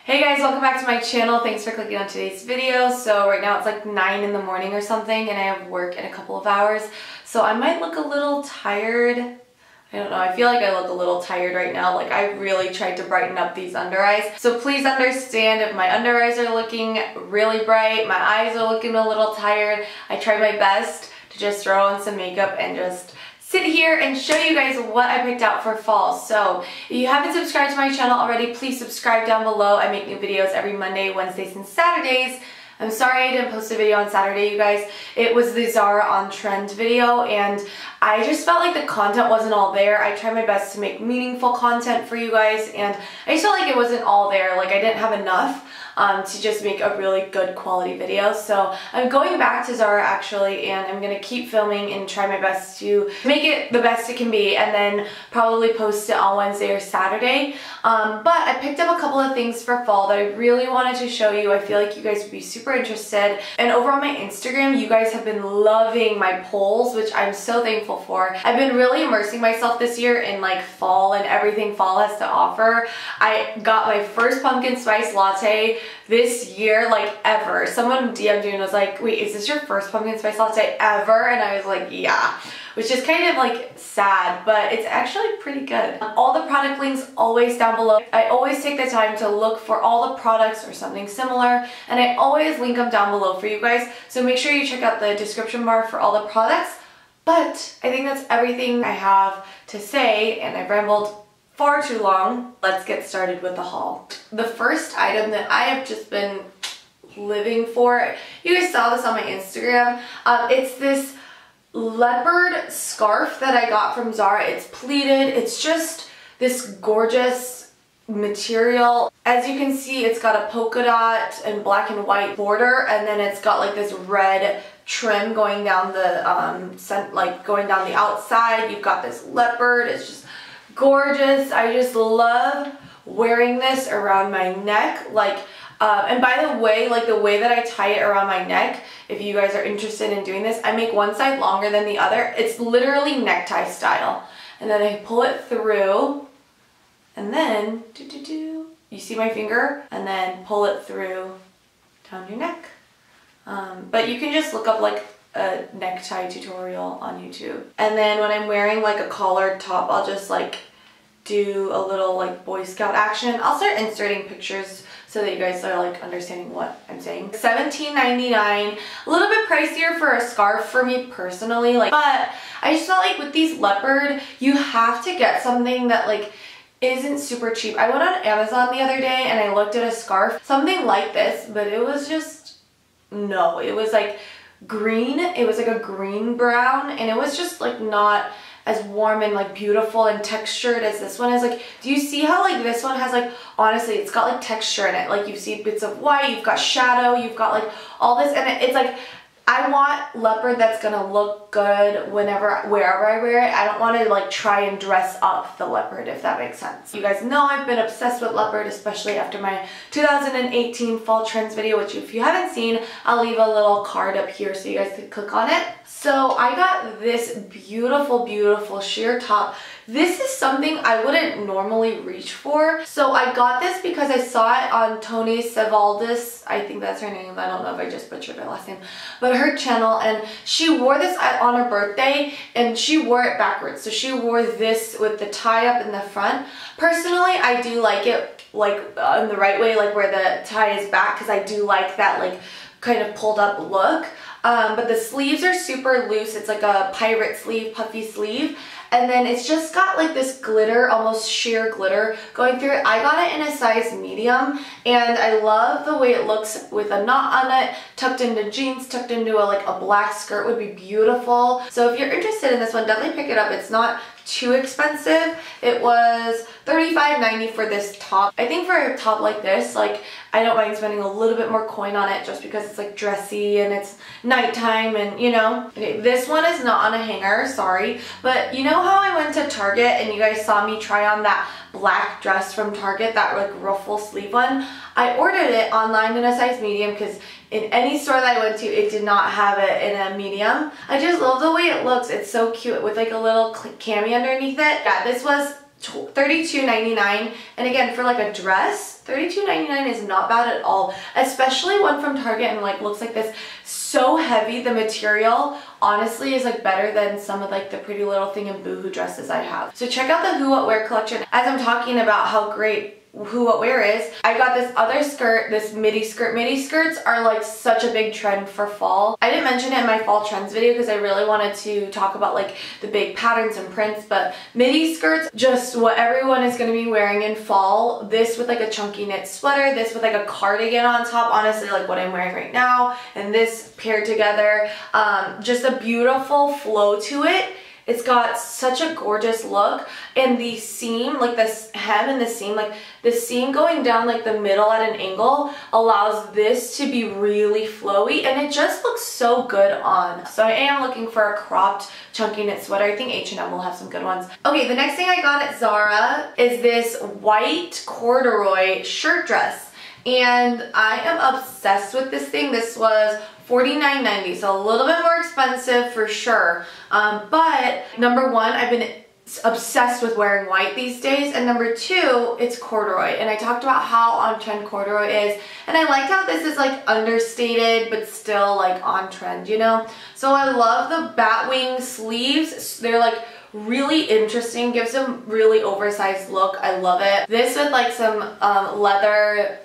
Hey guys, welcome back to my channel. Thanks for clicking on today's video. So right now it's like 9 in the morning or something and I have work in a couple of hours. So I might look a little tired. I don't know, I feel like I look a little tired right now. Like I really tried to brighten up these under eyes. So please understand if my under eyes are looking really bright, my eyes are looking a little tired. I tried my best to just throw on some makeup and just sit here and show you guys what I picked out for fall. So if you haven't subscribed to my channel already, please subscribe down below. I make new videos every Monday, Wednesdays, and Saturdays. I'm sorry I didn't post a video on Saturday, you guys. It was the Zara on Trend video and I just felt like the content wasn't all there. I tried my best to make meaningful content for you guys and I just felt like it wasn't all there. Like I didn't have enough to just make a really good quality video. So I'm going back to Zara actually and I'm gonna keep filming and try my best to make it the best it can be and then probably post it on Wednesday or Saturday. But I picked up a couple of things for fall that I really wanted to show you. I feel like you guys would be super interested. And over on my Instagram, you guys have been loving my polls, which I'm so thankful for. I've been really immersing myself this year in like fall and everything fall has to offer. I got my first pumpkin spice latte this year, like ever. Someone DM'd me and was like, wait, is this your first pumpkin spice latte ever? And I was like, yeah. Which is kind of like sad, but it's actually pretty good. All the product links always down below. I always take the time to look for all the products or something similar, and I always link them down below for you guys. So make sure you check out the description bar for all the products. But I think that's everything I have to say, and I've rambled far too long. Let's get started with the haul. The first item that I have just been living for, you guys saw this on my Instagram. It's this leopard scarf that I got from Zara. It's pleated. It's just this gorgeous material. As you can see, it's got a polka dot and black and white border, and then it's got like this red trim going down the going down the outside. You've got this leopard. It's just gorgeous. I just love wearing this around my neck. And by the way, like the way that I tie it around my neck, if you guys are interested in doing this, I make one side longer than the other. It's literally necktie style. And then I pull it through and then you see my finger, and then pull it through down your neck. But you can just look up like a necktie tutorial on YouTube. And then when I'm wearing like a collared top, I'll just like do a little like Boy Scout action. I'll start inserting pictures so that you guys are like understanding what I'm saying. $17.99, a little bit pricier for a scarf for me personally, but I just felt like with these leopard, you have to get something that like isn't super cheap. I went on Amazon the other day and I looked at a scarf, something like this, but it was just, no, it was like green. It was like a green brown and it was just like not as warm and like beautiful and textured as this one is. Like, do you see how like this one has like, honestly, it's got like texture in it. Like you see bits of white, you've got shadow, you've got like all this, and it's like, I want leopard that's gonna look good wherever I wear it. I don't want to like try and dress up the leopard, if that makes sense. You guys know I've been obsessed with leopard, especially after my 2018 fall trends video, which if you haven't seen, I'll leave a little card up here so you guys can click on it. So I got this beautiful, beautiful sheer top. This is something I wouldn't normally reach for. So I got this because I saw it on Tony Sevaldis, I think that's her name. I don't know if I just butchered her last name, but her channel, and she wore this on her birthday and she wore it backwards. So she wore this with the tie up in the front. Personally, I do like it like in the right way, like where the tie is back, because I do like that like kind of pulled up look. But the sleeves are super loose. It's like a pirate sleeve, puffy sleeve. And then it's just got like this glitter, almost sheer glitter going through it. I got it in a size medium and I love the way it looks with a knot on it, tucked into jeans, tucked into a black skirt would be beautiful. So if you're interested in this one, definitely pick it up. It's not too expensive. It was $35.90 for this top. I think for a top like this, like I don't mind spending a little bit more coin on it just because it's like dressy and it's nighttime and you know. Okay, this one is not on a hanger, sorry. But you know how I went to Target and you guys saw me try on that black dress from Target, that like ruffle sleeve one? I ordered it online in a size medium because in any store that I went to, it did not have it in a medium. I just love the way it looks. It's so cute with like a little cami underneath it. Yeah, this was $32.99, and again, for like a dress, $32.99 is not bad at all, especially one from Target and like looks like this. So heavy. The material honestly is like better than some of like the Pretty Little Thing and Boohoo dresses I have. So check out the Who What Wear collection. As I'm talking about how great Who What Wear is, I got this other skirt, this midi skirt. Midi skirts are like such a big trend for fall. I didn't mention it in my fall trends video because I really wanted to talk about like the big patterns and prints, but midi skirts, just what everyone is going to be wearing in fall. This with like a chunky knit sweater, this with like a cardigan on top, honestly like what I'm wearing right now, and this paired together. Just a beautiful flow to it. It's got such a gorgeous look, and the seam, like this hem and the seam, like the seam going down like the middle at an angle allows this to be really flowy, and it just looks so good on. So I am looking for a cropped chunky knit sweater. I think H&M will have some good ones. Okay, the next thing I got at Zara is this white corduroy shirt dress, and I am obsessed with this thing. This was $49.90, so a little bit more expensive for sure. But number one, I've been obsessed with wearing white these days, and number two, it's corduroy, and I talked about how on trend corduroy is, and I liked how this is like understated but still like on trend, you know? So I love the batwing sleeves. They're like really interesting, gives them really oversized look. I love it. This with like some leather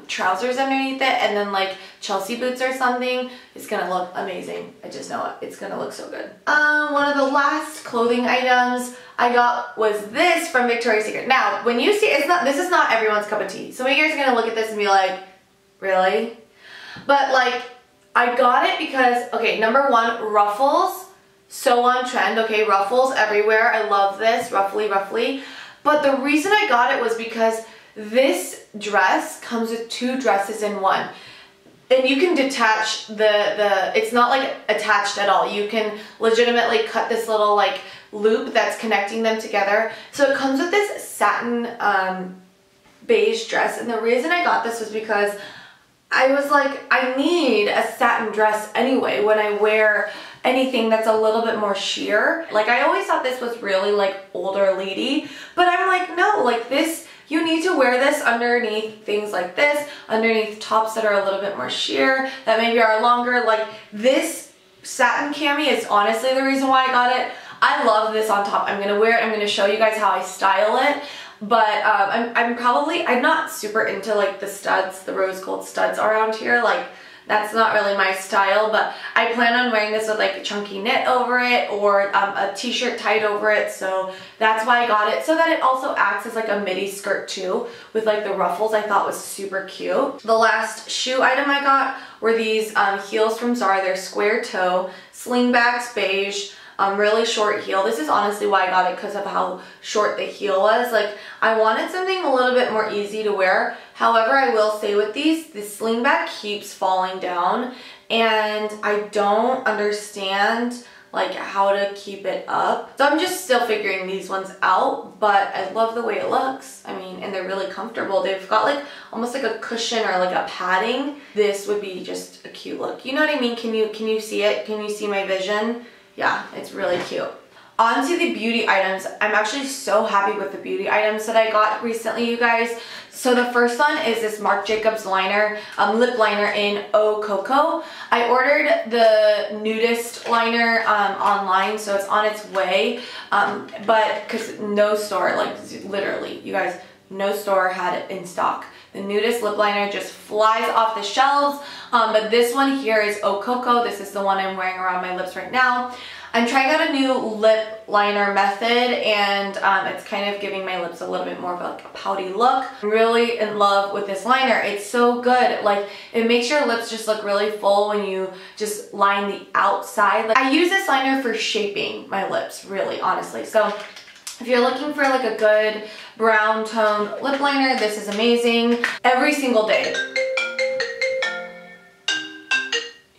trousers underneath it, and then like Chelsea boots or something, it's gonna look amazing. I just know it. It's gonna look so good. One of the last clothing items I got was this from Victoria's Secret. Now, when you see this is not everyone's cup of tea. Some of you guys are gonna look at this and be like, really? But like, I got it because, okay, number one, Ruffles. So on trend, okay, Ruffles everywhere. I love this, ruffly. But the reason I got it was because this dress comes with two dresses in one. And you can detach it's not like attached at all. You can legitimately cut this little like loop that's connecting them together. So it comes with this satin beige dress. And the reason I got this was because I was like, I need a satin dress anyway when I wear anything that's a little bit more sheer. Like, I always thought this was really like older lady, but I'm like, no, like this, you need to wear this underneath things like this, underneath tops that are a little bit more sheer, that maybe are longer. Like, this satin cami is honestly the reason why I got it. I love this on top. I'm gonna wear it. I'm gonna show you guys how I style it. But I'm not super into like the studs, the rose gold studs around here. Like, that's not really my style, but I plan on wearing this with like a chunky knit over it, or a t-shirt tied over it. So that's why I got it, so that it also acts as like a midi skirt too, with like the ruffles. I thought was super cute. The last shoe item I got were these heels from Zara. They're square toe, slingbacks, beige. Really short heel. This is honestly why I got it, because of how short the heel was. Like, I wanted something a little bit more easy to wear. However, I will say with these, the slingback keeps falling down, and I don't understand like how to keep it up. So I'm just still figuring these ones out, but I love the way it looks. I mean, and they're really comfortable. They've got like almost like a cushion or like a padding. This would be just a cute look. You know what I mean? Can you see it? Can you see my vision? Yeah, it's really cute. On to the beauty items. I'm actually so happy with the beauty items that I got recently, you guys. So the first one is this Marc Jacobs liner, lip liner in Eau Coco. I ordered the nudist liner online, so it's on its way. But because no store, like literally, you guys, no store had it in stock. The nudist lip liner just flies off the shelves, but this one here is Eau Coco. This is the one I'm wearing around my lips right now. I'm trying out a new lip liner method, and it's kind of giving my lips a little bit more of like a pouty look. I'm really in love with this liner. It's so good. Like, it makes your lips just look really full when you just line the outside. Like, I use this liner for shaping my lips, really, honestly. So if you're looking for like a good brown tone lip liner, this is amazing. Every single day.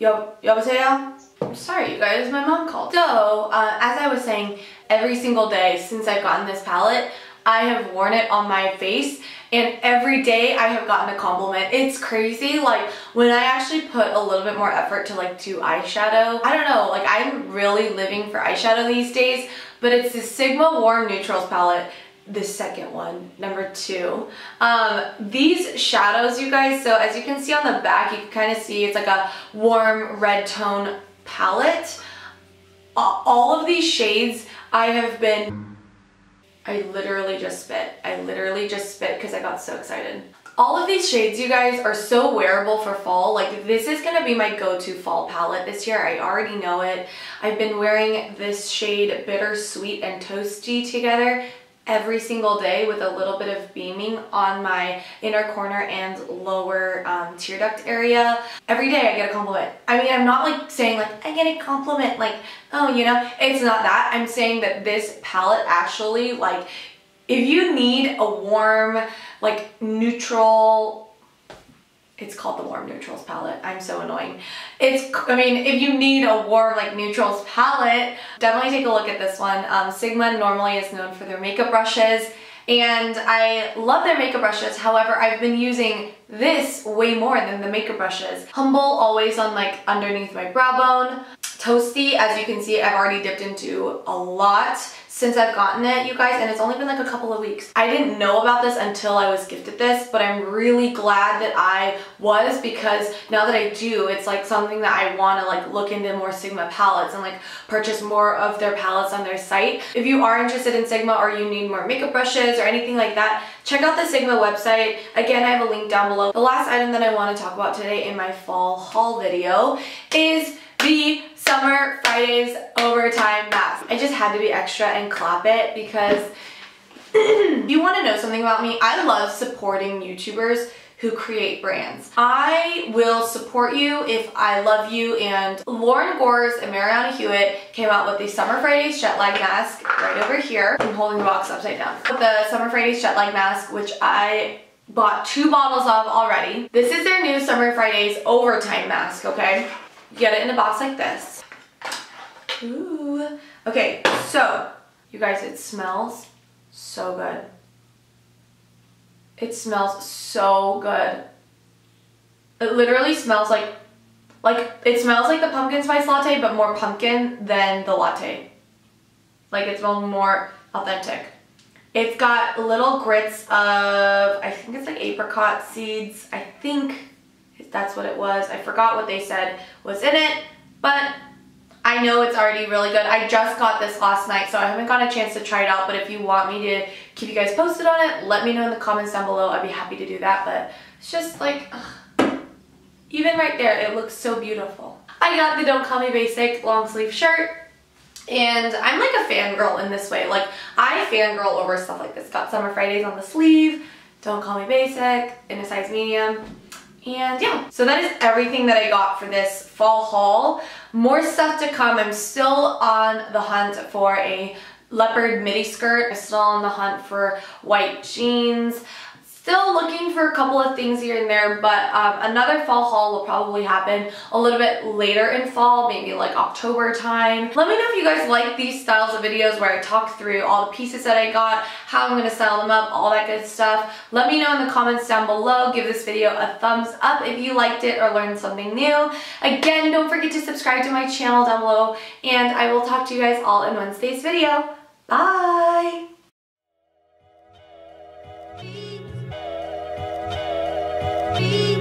여보세요? I'm sorry, you guys, my mom called. So, as I was saying, every single day since I've gotten this palette, I have worn it on my face, and every day I have gotten a compliment. It's crazy. Like, when I actually put a little bit more effort to like do eyeshadow, I don't know, like I'm really living for eyeshadow these days, but it's the Sigma Warm Neutrals palette. the second one, number 2. These shadows, you guys, so as you can see on the back, you can kind of see it's like a warm red tone palette. All of these shades I literally just spit. I literally just spit because I got so excited. All of these shades, you guys, are so wearable for fall. Like, this is gonna be my go-to fall palette this year. I already know it. I've been wearing this shade Bittersweet and Toasty together every single day with a little bit of beaming on my inner corner and lower tear duct area. Every day I get a compliment. I mean, I'm not like saying like, I get a compliment, like, oh, you know, it's not that. I'm saying that this palette actually, like, if you need a warm, like, neutral, it's called the Warm Neutrals palette. I'm so annoying. I mean, if you need a warm, like, neutrals palette, definitely take a look at this one. Sigma normally is known for their makeup brushes, and I love their makeup brushes. However, I've been using this way more than the makeup brushes. Humble, always on, like, underneath my brow bone. Toasty, as you can see, I've already dipped into a lot since I've gotten it, you guys, and it's only been like a couple of weeks. I didn't know about this until I was gifted this, but I'm really glad that I was, because now that I do, it's like something that I want to like look into more Sigma palettes and like purchase more of their palettes on their site. If you are interested in Sigma or you need more makeup brushes or anything like that, check out the Sigma website. Again, I have a link down below. The last item that I want to talk about today in my fall haul video is the Summer Fridays Overtime Mask. I just had to be extra and clap it because if you want to know something about me, I love supporting YouTubers who create brands. I will support you if I love you, and Lauren Gores and Mariana Hewitt came out with the Summer Fridays Jet Lag Mask right over here. I'm holding the box upside down. The Summer Fridays Jet Lag Mask, which I bought 2 bottles of already. This is their new Summer Fridays Overtime Mask, okay? You get it in a box like this. Ooh. Okay, so, you guys, it smells so good. It smells so good. It literally smells like it smells like the pumpkin spice latte, but more pumpkin than the latte. Like, it smells more authentic. It's got little grits of, I think it's like apricot seeds. I think that's what it was. I forgot what they said was in it, but I know it's already really good. I just got this last night, so I haven't got a chance to try it out, but if you want me to keep you guys posted on it, let me know in the comments down below. I'd be happy to do that, but it's just like, even right there, it looks so beautiful. I got the Don't Call Me Basic long sleeve shirt, and I'm like a fangirl in this way. Like, I fangirl over stuff like this. Got Summer Fridays on the sleeve, Don't Call Me Basic in a size medium. And yeah, so that is everything that I got for this fall haul. More stuff to come. I'm still on the hunt for a leopard midi skirt. I'm still on the hunt for white jeans. Still looking for a couple of things here and there, but another fall haul will probably happen a little bit later in fall, maybe like October time. Let me know if you guys like these styles of videos where I talk through all the pieces that I got, how I'm going to style them up, all that good stuff. Let me know in the comments down below. Give this video a thumbs up if you liked it or learned something new. Again, don't forget to subscribe to my channel down below, and I will talk to you guys all in Wednesday's video. Bye! Be